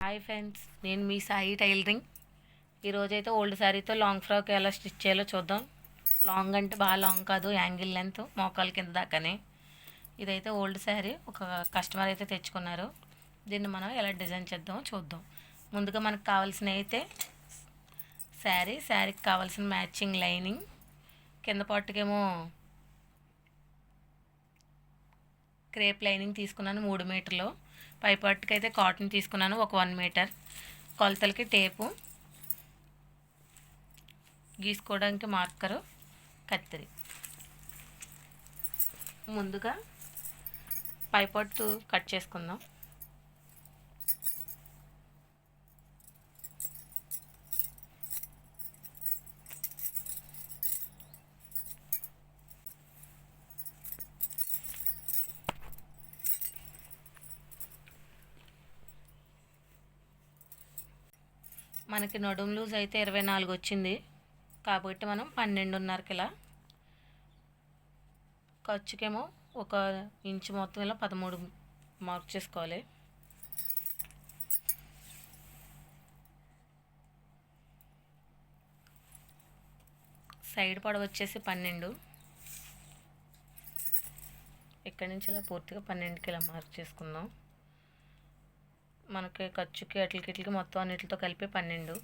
Hi friends, నేను మీ Sai tailoring. ఈరోజైతే old శారీతో long frock ఎలా స్టిచ్ చేయాలో చూద్దాం. లాంగ్ అంటే బాగా లాంగ్ కాదు, యాంగిల్ లెంత్ మోకాల కింద దాకానే. ఇదైతే ఓల్డ్ శారీ, ఒక కస్టమర్ అయితే తెచ్చుకున్నారు. దీన్ని మనం ఎలా డిజైన్ చేద్దామో చూద్దాం. ముందుగా మనకు కావాల్సినవి అయితే శారీకి కావాల్సిన మ్యాచింగ్ లైనింగ్, కింద పట్టుకేమో క్రేప్ లైనింగ్ తీసుకున్నాను 3 మీటర్లు. పై పట్టుకు అయితే కాటన్ తీసుకున్నాను ఒక 1 మీటర్. కొలతలకి టేపు, గీసుకోవడానికి మార్కరు, కత్తిరి. ముందుగా పై పట్టు కట్ చేసుకుందాం. మనకి నడుము లూజ్ అయితే 24 వచ్చింది, కాబట్టి మనం 12.5కి ఇలా, ఖర్చుకేమో 1 ఇంచు మొత్తం ఇలా 13 మార్క్ చేసుకోవాలి. సైడ్ పొడవు వచ్చేసి 12. ఇక్కడి నుంచి ఇలా పూర్తిగా 12కి ఇలా మార్క్ చేసుకుందాం. మనకి ఖర్చుకి అట్లకి మొత్తం అన్నిటితో కలిపి 12.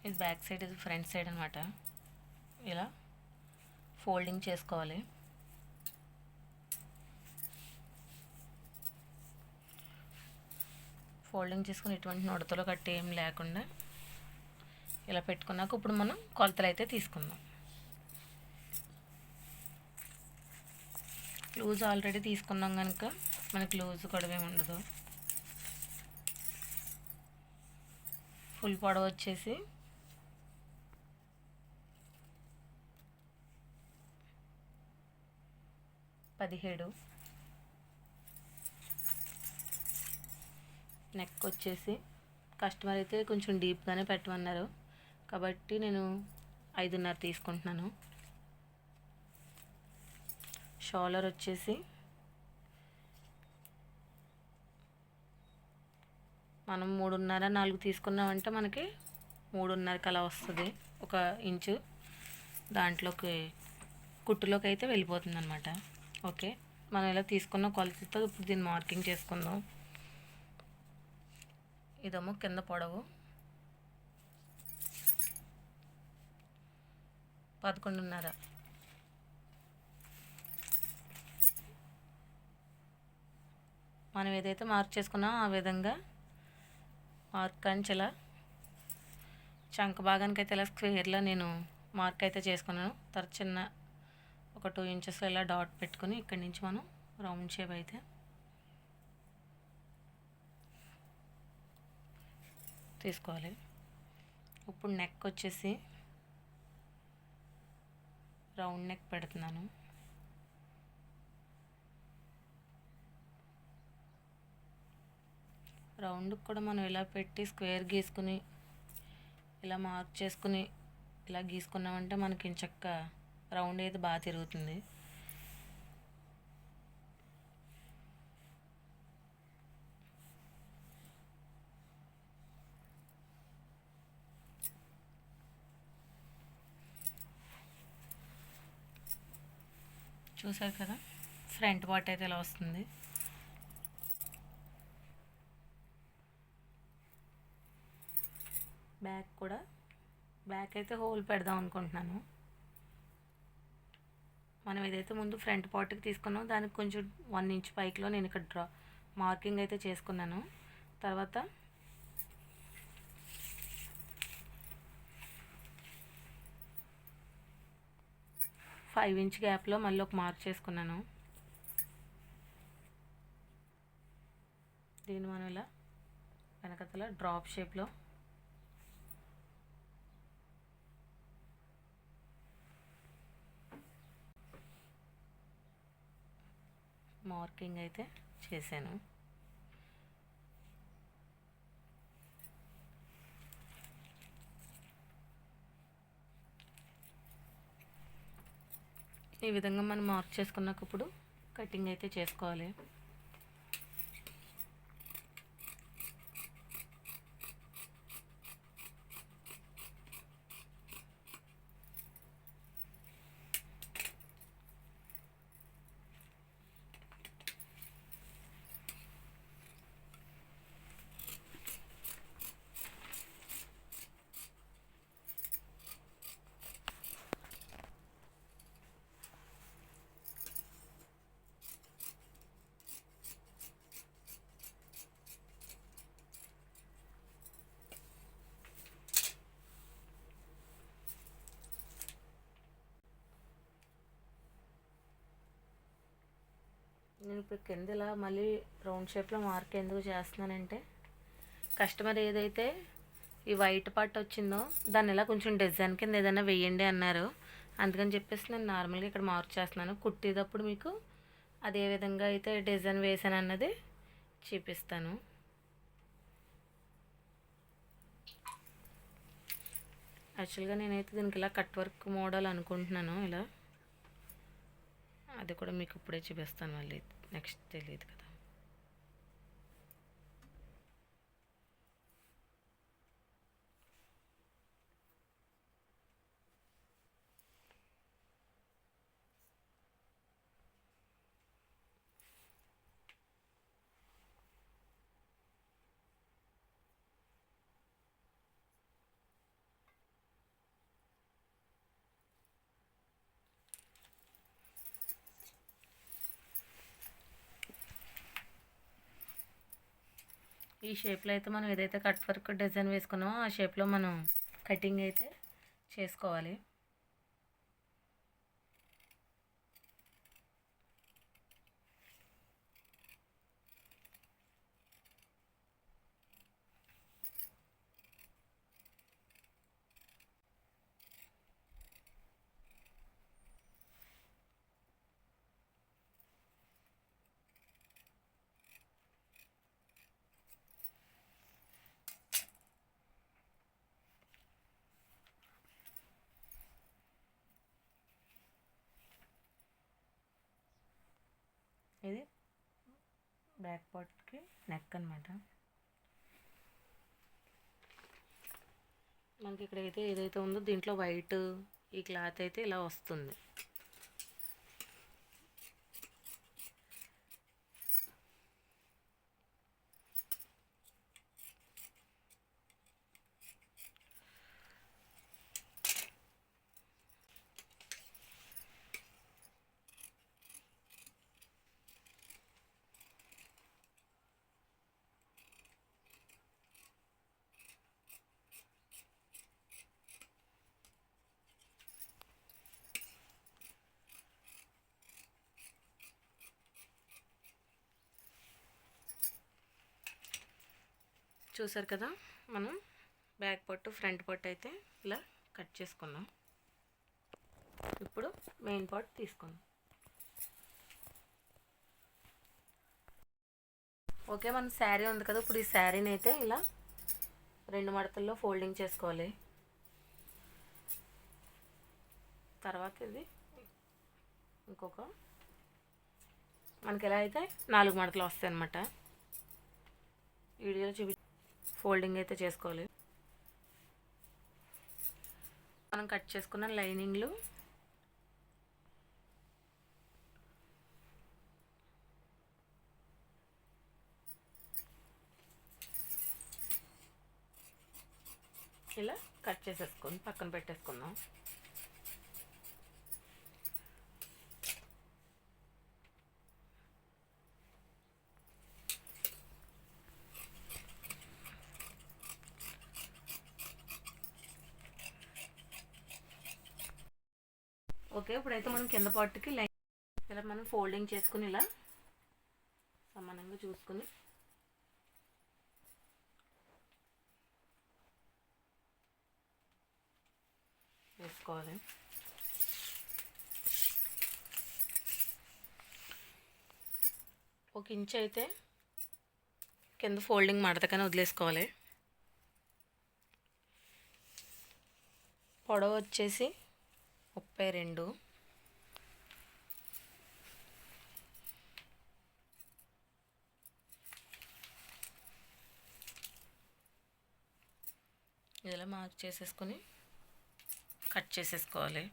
ఇది బ్యాక్ సైడ్, ఇది ఫ్రంట్ సైడ్ అనమాట. ఇలా ఫోల్డింగ్ చేసుకోవాలి. ఫోల్డింగ్ చేసుకుని ఎటువంటి నుడతలు కట్టి ఏం లేకుండా ఇలా పెట్టుకున్నాక ఇప్పుడు మనం కొలతలు అయితే తీసుకుందాం. లూజ్ ఆల్రెడీ తీసుకున్నాం కనుక మనకి లూజ్ కూడా ఉండదు. ఫుల్ పొడవు వచ్చేసి 17. నెక్ వచ్చేసి కస్టమర్ అయితే కొంచెం డీప్గానే పెట్టమన్నారు కాబట్టి నేను 5.5 తీసుకుంటున్నాను. షోల్డర్ వచ్చేసి మనం 3.5 4 తీసుకున్నామంటే మనకి 3.5కి అలా వస్తుంది. 1 ఇంచు దాంట్లోకి కుట్టులోకి అయితే వెళ్ళిపోతుంది అనమాట. ఓకే, మనం ఇలా తీసుకున్న కొలతతో ఇప్పుడు దీన్ని మార్కింగ్ చేసుకుందాం. ఇదేమో కింద పొడవు 11.5. మనం ఏదైతే మార్క్ చేసుకున్నామో ఆ విధంగా మార్క్ కంచెలా చంక భాగానికి అయితే ఇలా స్క్వేర్లో నేను మార్క్ అయితే చేసుకున్నాను. తర్వాత చిన్న ఒక 2 ఇంచెస్ ఇలా డాట్ పెట్టుకుని ఇక్కడి నుంచి మనం రౌండ్ షేప్ అయితే తీసుకోవాలి. ఇప్పుడు నెక్ వచ్చేసి రౌండ్ నెక్ పెడుతున్నాను. రౌండ్కి కూడా మనం ఇలా పెట్టి స్క్వేర్ గీసుకుని ఇలా మార్క్ చేసుకుని ఇలా గీసుకున్నామంటే మనకి చక్క రౌండ్ అయితే బాగా తిరుగుతుంది. చూసారు కదా, ఫ్రంట్ పార్ట్ అయితే ఇలా వస్తుంది. బ్యాక్ అయితే హోల్ పెడదాం అనుకుంటున్నాను. మనం ఏదైతే ముందు ఫ్రంట్ పార్ట్కి తీసుకున్నామో దానికి కొంచెం 1 ఇంచ్ పైకిలో నేను ఇక్కడ మార్కింగ్ అయితే చేసుకున్నాను. తర్వాత ఫైవ్ ఇంచ్ గ్యాప్లో మళ్ళీ ఒక మార్క్ చేసుకున్నాను. దీన్ని మనం ఇలా వెనకతల డ్రాప్ షేప్లో మార్కింగ్ అయితే చేశాను. ఈ విధంగా మనం మార్క్ చేసుకున్నప్పుడు కటింగ్ అయితే చేసుకోవాలి. నేను ఇప్పుడు కింద ఇలా మళ్ళీ రౌండ్ షేప్లో మార్క్ ఎందుకు చేస్తున్నానంటే, కస్టమర్ ఏదైతే ఈ వైట్ పార్ట్ వచ్చిందో దాన్ని ఇలా కొంచెం డిజైన్ కింద ఏదైనా వేయండి అన్నారు. అందుకని చెప్పేసి నేను నార్మల్గా ఇక్కడ మార్క్ చేస్తున్నాను. కుట్టేటప్పుడు మీకు అది ఏ విధంగా అయితే డిజైన్ వేసాను అన్నది చూపిస్తాను. యాక్చువల్గా నేనైతే దీనికి ఇలా కట్ వర్క్ మోడల్ అనుకుంటున్నాను. ఇలా అది కూడా మీకు ఇప్పుడే చూపిస్తాను. మళ్ళీ నెక్స్ట్ తెలియదు కదా. ఈ షేప్లో అయితే మనం ఏదైతే కట్ వర్క్ డిజైన్ వేసుకున్నామో ఆ షేప్లో మనం కటింగ్ అయితే చేసుకోవాలి. ఇది బ్యాక్ పార్ట్కి నెక్ అనమాట. మనకి ఇక్కడైతే ఏదైతే ఉందో దీంట్లో వైట్ ఈ క్లాత్ అయితే ఇలా వస్తుంది. చూసారు కదా, మనం బ్యాక్ పార్ట్ ఫ్రంట్ పార్ట్ అయితే ఇలా కట్ చేసుకున్నాం. ఇప్పుడు మెయిన్ పార్ట్ తీసుకుందాం. ఓకే, మన శారీ ఉంది కదా, ఇప్పుడు ఈ శారీని అయితే ఇలా 2 మడతల్లో ఫోల్డింగ్ చేసుకోవాలి. తర్వాత ఇది ఇంకొక మనకి ఎలా అయితే 4 మడతలు వస్తాయి అన్నమాట. వీడియోలో చూపి ఫోల్డింగ్ అయితే చేసుకోవాలి. మనం కట్ చేసుకున్న లైనింగ్లు ఇలా కట్ చేసేసుకొని పక్కన పెట్టేసుకుందాం. ఓకే, ఇప్పుడైతే మనం కింద పార్ట్కి లైన్ ఇలా మనం ఫోల్డింగ్ చేసుకుని ఇలా సమానంగా చూసుకుని వేసుకోవాలి. 1 ఇంచ్ అయితే కింద ఫోల్డింగ్ మడతకని వదిలేసుకోవాలి. పొడవు వచ్చేసి 32. ఇలా మార్క్ చేసేసుకొని కట్ చేసేసుకోవాలి.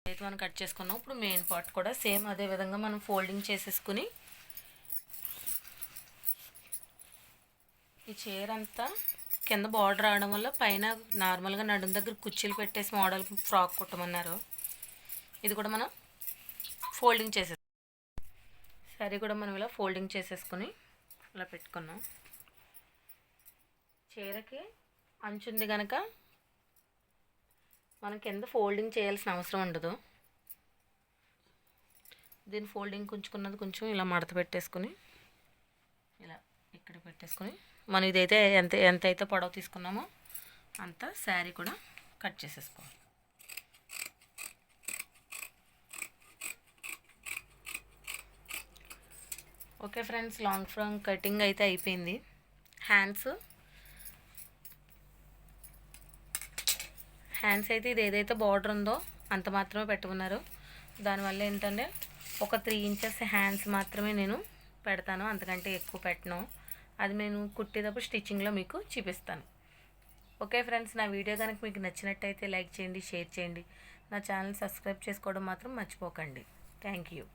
అయితే మనం కట్ చేసుకున్నాం. ఇప్పుడు మెయిన్ పార్ట్ కూడా సేమ్ అదే విధంగా మనం ఫోల్డింగ్ చేసేసుకుని ఈ చీర అంతా కింద బార్డర్ రావడం వల్ల పైన నార్మల్గా నడుం దగ్గర కుర్చీలు పెట్టేసి మోడల్ ఫ్రాక్ కుట్టమన్నారు. ఇది కూడా మనం ఫోల్డింగ్ సారీ కూడా మనం ఇలా ఫోల్డింగ్ చేసేసుకుని ఇలా పెట్టుకున్నాం. చీరకి అంచుంది కనుక మనం కింద ఫోల్డింగ్ చేయాల్సిన అవసరం ఉండదు. దీని ఫోల్డింగ్ ఉంచుకున్నది కొంచెం ఇలా మడత పెట్టేసుకుని ఇలా ఇక్కడ పెట్టేసుకుని మనం ఇదైతే ఎంత అయితే పొడవు తీసుకున్నామో అంత శారీ కూడా కట్ చేసేసుకోవాలి. Okay friends, long frock cutting అయితే అయిపోయింది. హ్యాండ్స్ అయితే ఇది ఏదైతే బార్డర్ ఉందో అంత మాత్రమే పెట్టుకున్నారు. దానివల్ల ఏంటంటే ఒక 3 ఇంచెస్ హ్యాండ్స్ మాత్రమే నేను పెడతాను, అంతకంటే ఎక్కువ పెట్టను. అది నేను కుట్టేటప్పుడు స్టిచ్చింగ్లో మీకు చూపిస్తాను. ఓకే ఫ్రెండ్స్, నా వీడియో కనుక మీకు నచ్చినట్టయితే లైక్ చేయండి, షేర్ చేయండి. నా ఛానల్ సబ్స్క్రైబ్ చేసుకోవడం మాత్రం మర్చిపోకండి. Thank you.